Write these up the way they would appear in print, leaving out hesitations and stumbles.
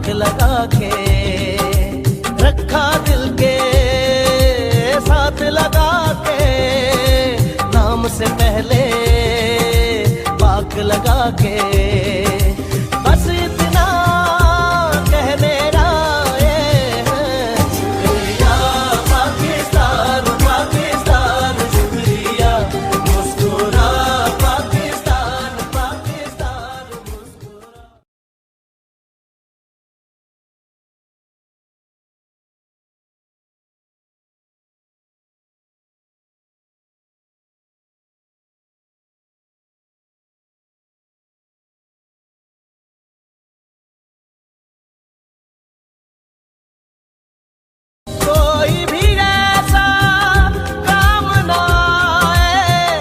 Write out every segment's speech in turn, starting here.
हाथ लगा के रखा दिल के साथ लगा के, नाम से पहले पाक लगा के, बस इतना कहने आए हैं। शुक्रिया पाकिस्तान पाकिस्तान शुक्रिया, मुस्कुरा पाकिस्तान पाकिस्तान मुस्कुरा। कोई भी ऐसा काम ना आए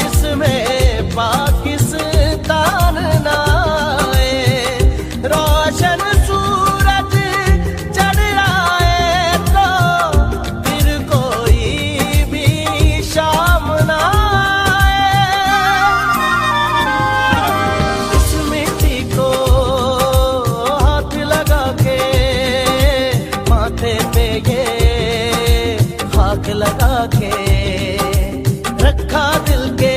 जिसमें पाकिस्तान ना आए, रोशन सूरज चढ़ आए तो फिर कोई भी शाम ना आए। इस मिट्टी को हाथ लगा के माथे पे ये खाक लगा के रखा दिल के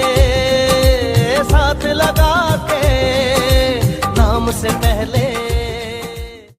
साथ लगा के, नाम से पहले